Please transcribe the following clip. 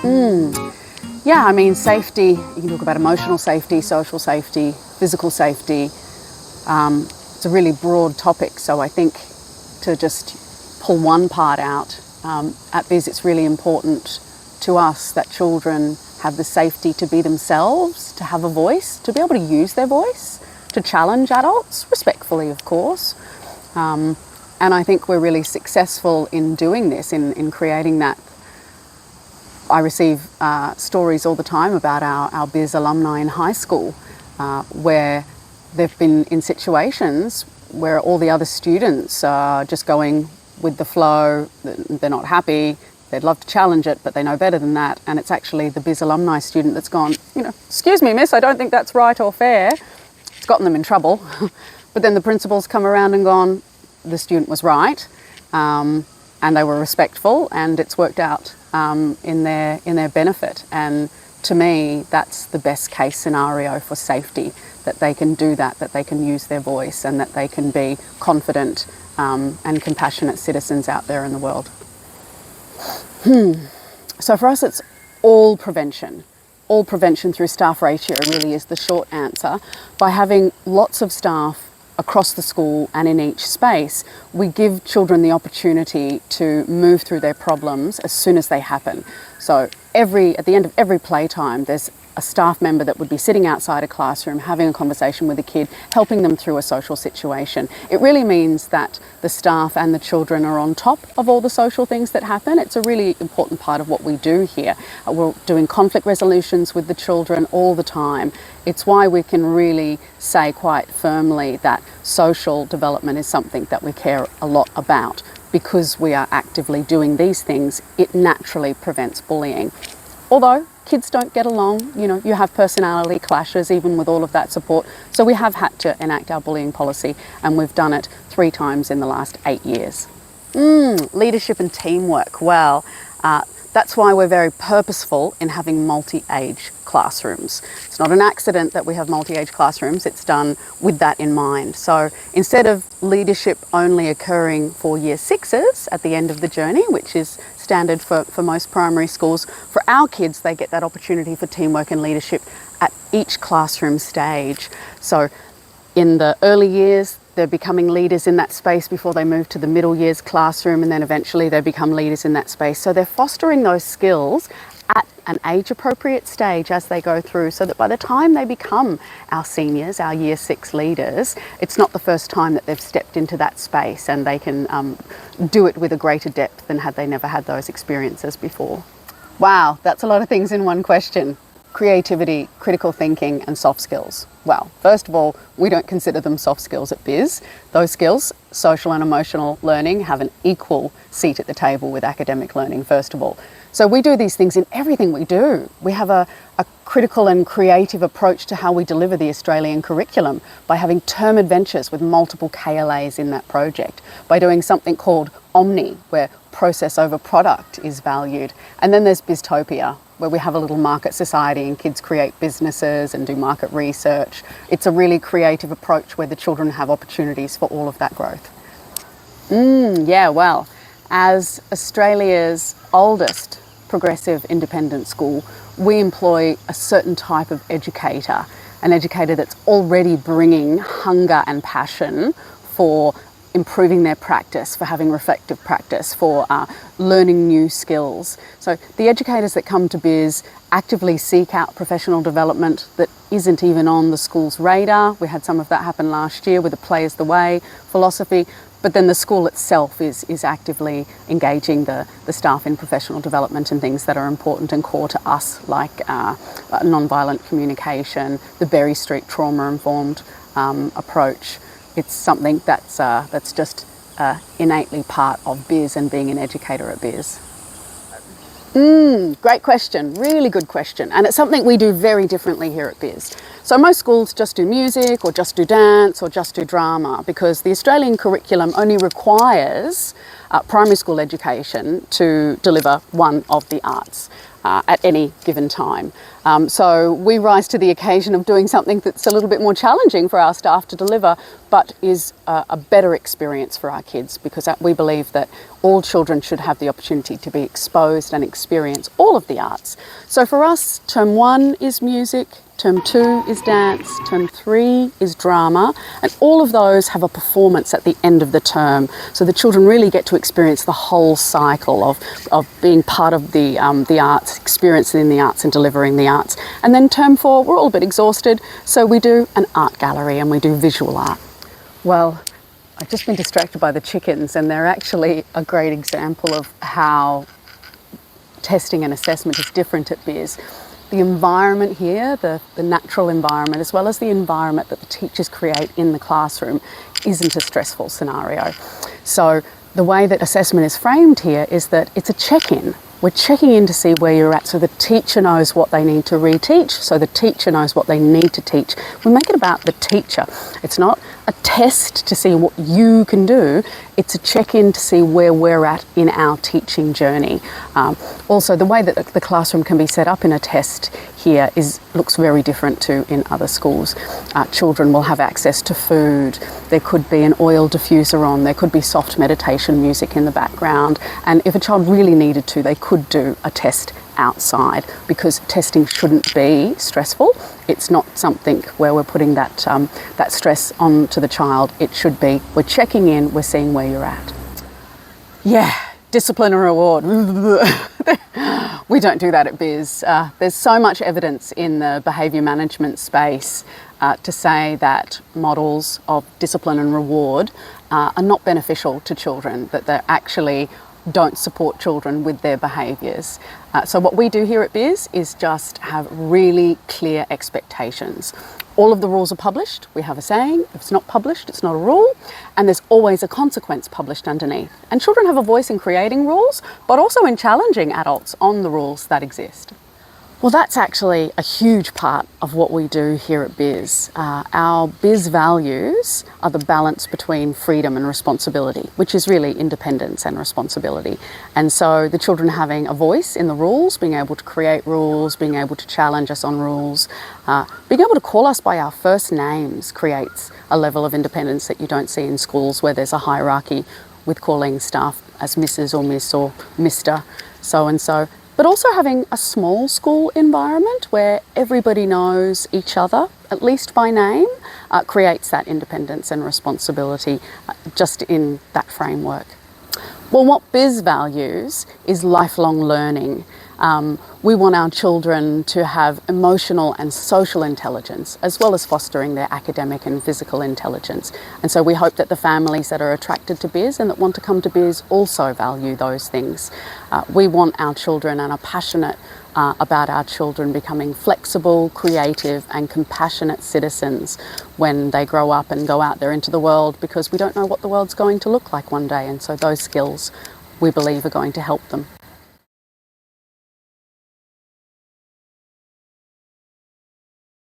Yeah, I mean, safety, you can talk about emotional safety, social safety, physical safety. It's a really broad topic, so I think to just pull one part out, at BiS it's really important to us that children have the safety to be themselves, to have a voice, to be able to use their voice, to challenge adults, respectfully of course. And I think we're really successful in doing this, in creating that. I receive stories all the time about our BiS alumni in high school where they've been in situations where all the other students are just going with the flow, they're not happy, they'd love to challenge it, but they know better than that, and it's actually the BiS alumni student that's gone, excuse me, miss, I don't think that's right or fair. It's gotten them in trouble. But then the principal's come around and gone, the student was right, and they were respectful, and it's worked out in their benefit. And to me, that's the best case scenario for safety, that they can do that they can use their voice, and that they can be confident and compassionate citizens out there in the world. So for us, it's all prevention. All prevention through staff ratio really is the short answer. By having lots of staff across the school and in each space, we give children the opportunity to move through their problems as soon as they happen. So at the end of every playtime, there's a staff member that would be sitting outside a classroom having a conversation with a kid, helping them through a social situation. It really means that the staff and the children are on top of all the social things that happen. It's a really important part of what we do here. We're doing conflict resolutions with the children all the time. It's why we can really say quite firmly that social development is something that we care a lot about. Because we are actively doing these things, it naturally prevents bullying. Although kids don't get along, you have personality clashes even with all of that support. So we have had to enact our bullying policy, and we've done it 3 times in the last 8 years. Leadership and teamwork. Well, that's why we're very purposeful in having multi-age classrooms. It's not an accident that we have multi-age classrooms, it's done with that in mind. So instead of leadership only occurring for year 6s at the end of the journey, which is standard for most primary schools, for our kids they get that opportunity for teamwork and leadership at each classroom stage. So in the early years, they're becoming leaders in that space before they move to the middle years classroom, and then eventually they become leaders in that space. So they're fostering those skills at an age-appropriate stage as they go through, so that by the time they become our seniors, our year 6 leaders, it's not the first time that they've stepped into that space, and they can do it with a greater depth than had they never had those experiences before. Wow, that's a lot of things in one question. Creativity, critical thinking, and soft skills. Well, first of all, we don't consider them soft skills at BiS. Those skills, social and emotional learning, have an equal seat at the table with academic learning, first of all. So we do these things in everything we do. We have a critical and creative approach to how we deliver the Australian curriculum by having term adventures with multiple KLAs in that project, by doing something called Omni, where process over product is valued. And then there's BiStopia, where we have a little market society and kids create businesses and do market research. It's a really creative approach where the children have opportunities for all of that growth. Yeah, well, as Australia's oldest progressive independent school, we employ a certain type of educator, an educator that's already bringing hunger and passion for improving their practice, for having reflective practice, for learning new skills. So the educators that come to BiS actively seek out professional development that isn't even on the school's radar. We had some of that happen last year with the Play is the Way philosophy, but then the school itself is actively engaging the staff in professional development and things that are important and core to us, like nonviolent communication, the Berry Street trauma-informed approach. It's something that's just innately part of BiS and being an educator at BiS. Great question, really good question. And it's something we do very differently here at BiS. So most schools just do music or just do dance or just do drama, because the Australian curriculum only requires primary school education to deliver one of the arts at any given time. So we rise to the occasion of doing something that's a little bit more challenging for our staff to deliver, but is a better experience for our kids, because we believe that all children should have the opportunity to be exposed and experience all of the arts. So for us, term 1 is music, term 2 is dance, term 3 is drama, and all of those have a performance at the end of the term. So the children really get to experience the whole cycle of being part of the arts, experiencing the arts and delivering the arts. And then term 4, we're all a bit exhausted, so we do an art gallery and we do visual art. Well, I've just been distracted by the chickens, and they're actually a great example of how testing and assessment is different at BiS. The environment here, the natural environment, as well as the environment that the teachers create in the classroom, isn't a stressful scenario. So the way that assessment is framed here is that it's a check-in. We're checking in to see where you're at, so the teacher knows what they need to reteach, so the teacher knows what they need to teach. We make it about the teacher. It's not a test to see what you can do, it's a check-in to see where we're at in our teaching journey. Also, the way that the classroom can be set up in a test here looks very different to in other schools. Children will have access to food, there could be an oil diffuser on, there could be soft meditation music in the background, and if a child really needed to, they could do a test outside, because testing shouldn't be stressful. It's not something where we're putting that stress onto the child. It should be, we're checking in, we're seeing where you're at. Yeah, discipline and reward. We don't do that at BiS. There's so much evidence in the behaviour management space to say that models of discipline and reward are not beneficial to children, that they're actually don't support children with their behaviours. So what we do here at BiS is just have really clear expectations. All of the rules are published. We have a saying, if it's not published, it's not a rule, and there's always a consequence published underneath. And children have a voice in creating rules, but also in challenging adults on the rules that exist. Well, that's actually a huge part of what we do here at BiS. Our BiS values are the balance between freedom and responsibility, which is really independence and responsibility. And so the children having a voice in the rules, being able to create rules, being able to challenge us on rules, being able to call us by our first names creates a level of independence that you don't see in schools where there's a hierarchy with calling staff as Mrs. or Miss or Mr. so-and-so. But also having a small school environment where everybody knows each other, at least by name, creates that independence and responsibility just in that framework. Well, what BiS values is lifelong learning. We want our children to have emotional and social intelligence, as well as fostering their academic and physical intelligence. And so we hope that the families that are attracted to BiS and that want to come to BiS also value those things. We want our children and are passionate about our children becoming flexible, creative and compassionate citizens when they grow up and go out there into the world, because we don't know what the world's going to look like one day, and so those skills we believe are going to help them.